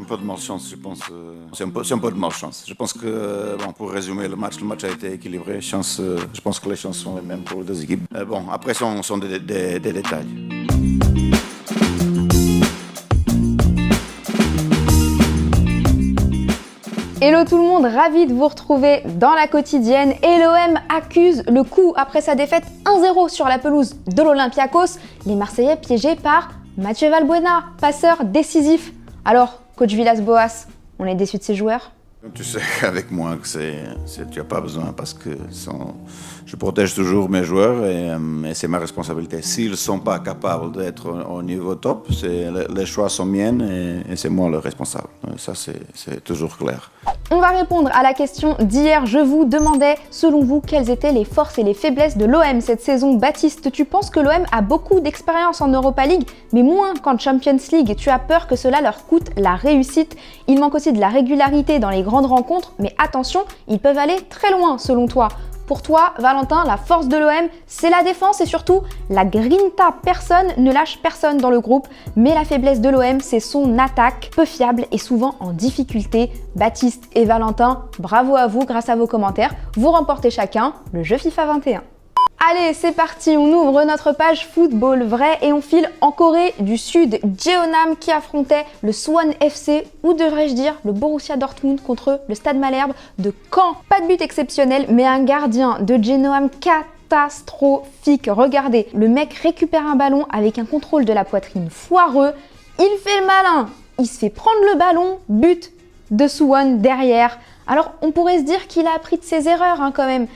peu de malchance, je pense. C'est un peu de malchance. Je pense que, bon, pour résumer le match a été équilibré. Je pense que les chances sont les mêmes pour les deux équipes. Bon, après, ce sont des détails. Hello tout le monde, ravi de vous retrouver dans la quotidienne. Et l'OM accuse le coup après sa défaite 1-0 sur la pelouse de l'Olympiakos. Les Marseillais piégés par Mathieu Valbuena, passeur décisif. Alors, coach Villas-Boas, on est déçu de ses joueurs? Tu sais avec moi que tu n'as pas besoin parce que je protège toujours mes joueurs et c'est ma responsabilité. S'ils ne sont pas capables d'être au niveau top, les choix sont miens et c'est moi le responsable. Ça, c'est toujours clair. On va répondre à la question d'hier. Je vous demandais, selon vous, quelles étaient les forces et les faiblesses de l'OM cette saison. Baptiste, tu penses que l'OM a beaucoup d'expérience en Europa League, mais moins qu'en Champions League. Tu as peur que cela leur coûte la réussite. Il manque aussi de la régularité dans les grandes rencontres, mais attention, ils peuvent aller très loin selon toi. Pour toi, Valentin, la force de l'OM, c'est la défense et surtout la grinta. Personne ne lâche personne dans le groupe, mais la faiblesse de l'OM, c'est son attaque, peu fiable et souvent en difficulté. Baptiste et Valentin, bravo à vous, grâce à vos commentaires, vous remportez chacun le jeu FIFA 21. Allez, c'est parti, on ouvre notre page football vrai et on file en Corée du Sud. Jeonnam qui affrontait le Suwon FC, ou devrais-je dire le Borussia Dortmund contre le Stade Malherbe de Caen. Pas de but exceptionnel, mais un gardien de Jeonnam catastrophique. Regardez, le mec récupère un ballon avec un contrôle de la poitrine foireux. Il fait le malin, il se fait prendre le ballon, but de Suwon derrière. Alors on pourrait se dire qu'il a appris de ses erreurs quand même.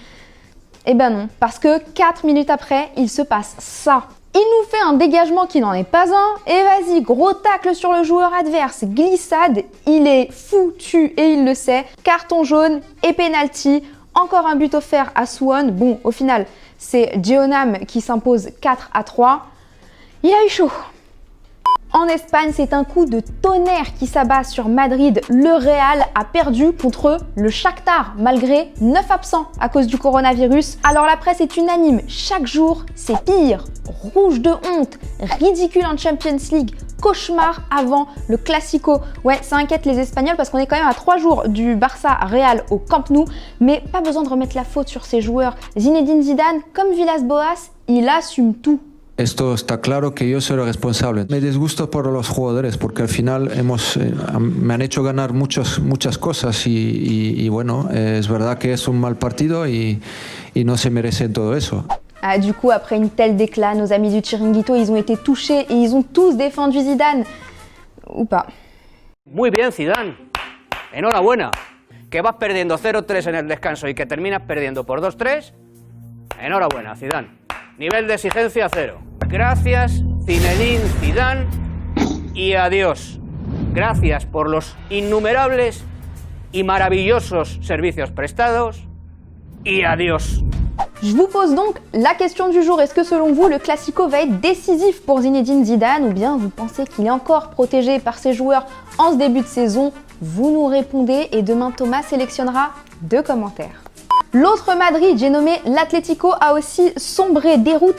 Eh ben non, parce que 4 minutes après, il se passe ça. Il nous fait un dégagement qui n'en est pas un, et vas-y, gros tacle sur le joueur adverse, glissade, il est foutu et il le sait, carton jaune et penalty, encore un but offert à Suwon. Bon, au final, c'est Jeonnam qui s'impose 4-3. Il a eu chaud. En Espagne, c'est un coup de tonnerre qui s'abat sur Madrid. Le Real a perdu contre le Shakhtar, malgré 9 absents à cause du coronavirus. Alors la presse est unanime, chaque jour, c'est pire. Rouge de honte, ridicule en Champions League, cauchemar avant le Classico. Ouais, ça inquiète les Espagnols parce qu'on est quand même à 3 jours du Barça Real au Camp Nou. Mais pas besoin de remettre la faute sur ses joueurs. Zinedine Zidane, comme Villas-Boas, il assume tout. Esto está claro que yo soy el responsable. Me disgusto por los jugadores porque al final me han hecho ganar muchas cosas y bueno, es verdad que es un mal partido y no se merecen todo eso. Ah, du coup, après une telle déclat, nos amis du Chiringuito, ils ont été touchés et ils ont tous défendu Zidane. Ou pas. Muy bien, Zidane. Enhorabuena. Que vas perdiendo 0-3 en el descanso y que terminas perdiendo por 2-3. Enhorabuena, Zidane. Nivel de exigencia 0. Gracias, Zinedine Zidane, y adiós. Gracias por los innumerables y maravillosos servicios prestados, y adiós. Je vous pose donc la question du jour. Est-ce que selon vous, le Classico va être décisif pour Zinedine Zidane ou bien vous pensez qu'il est encore protégé par ses joueurs en ce début de saison? Vous nous répondez et demain Thomas sélectionnera 2 commentaires. L'autre Madrid, j'ai nommé l'Atlético, a aussi sombré. Déroute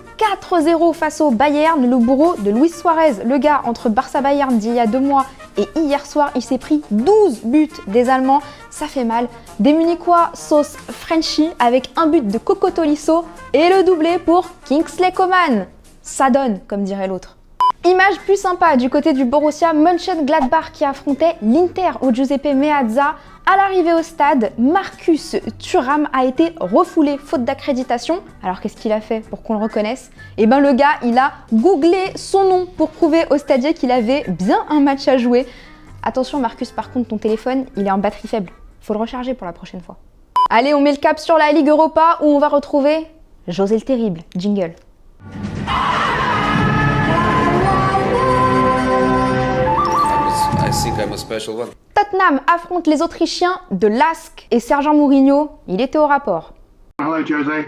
4-0 face au Bayern, le bourreau de Luis Suarez. Le gars, entre Barça-Bayern d'il y a 2 mois et hier soir, il s'est pris 12 buts des Allemands. Ça fait mal. Des Munichois sauce Frenchy avec un but de Coco Tolisso et le doublé pour Kingsley Coman. Ça donne, comme dirait l'autre. Image plus sympa du côté du Borussia Mönchengladbach qui affrontait l'Inter au Giuseppe Meazza. À l'arrivée au stade, Marcus Thuram a été refoulé faute d'accréditation. Alors qu'est-ce qu'il a fait pour qu'on le reconnaisse? Eh ben le gars, il a googlé son nom pour prouver au stadier qu'il avait bien un match à jouer. Attention Marcus, par contre ton téléphone, il est en batterie faible. Faut le recharger pour la prochaine fois. Allez, on met le cap sur la Ligue Europa où on va retrouver José le Terrible. Jingle. Tottenham affronte les Autrichiens de Lask et Sergent Mourinho, il était au rapport. Hello, Jose.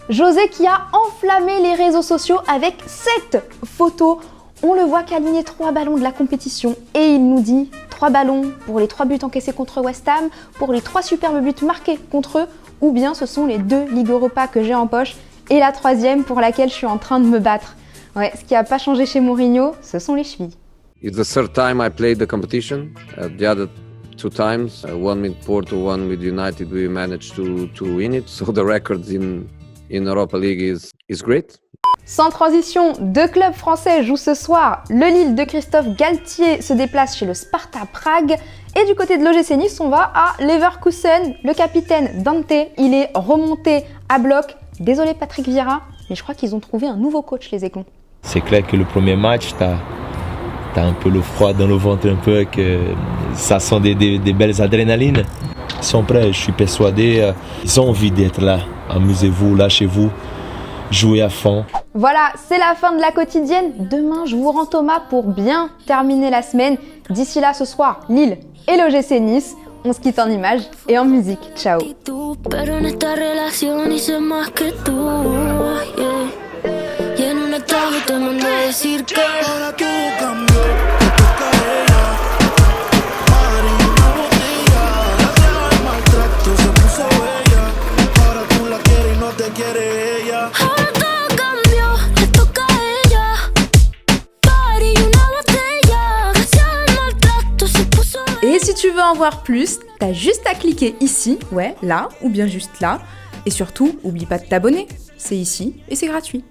José qui a enflammé les réseaux sociaux avec cette photo. On le voit qu'aligner 3 ballons de la compétition et il nous dit 3 ballons pour les 3 buts encaissés contre West Ham, pour les 3 superbes buts marqués contre eux, ou bien ce sont les 2 Ligue Europa que j'ai en poche et la 3e pour laquelle je suis en train de me battre. Ouais, ce qui n'a pas changé chez Mourinho, ce sont les chevilles. It's the third time I played the competition. The other 2 times, one with Porto, one with United, we managed to win it. So the record in Europa League is great. Sans transition, 2 clubs français jouent ce soir. Le Lille de Christophe Galtier se déplace chez le Sparta Prague. Et du côté de l'OGC Nice, on va à Leverkusen. Le capitaine Dante, il est remonté à bloc. Désolé Patrick Vieira, mais je crois qu'ils ont trouvé un nouveau coach, les Écons. C'est clair que le premier match, t'as un peu le froid dans le ventre, un peu, que ça sent des belles adrénalines. Ils sont prêts, je suis persuadé. Ils ont envie d'être là. Amusez-vous, lâchez-vous, jouez à fond. Voilà, c'est la fin de la quotidienne. Demain, je vous rends Thomas pour bien terminer la semaine. D'ici là, ce soir, Lille et l'OGC Nice. On se quitte en images et en musique. Ciao. Et si tu veux en voir plus, t'as juste à cliquer ici, ouais, là, ou bien juste là. Et surtout, oublie pas de t'abonner. C'est ici et c'est gratuit.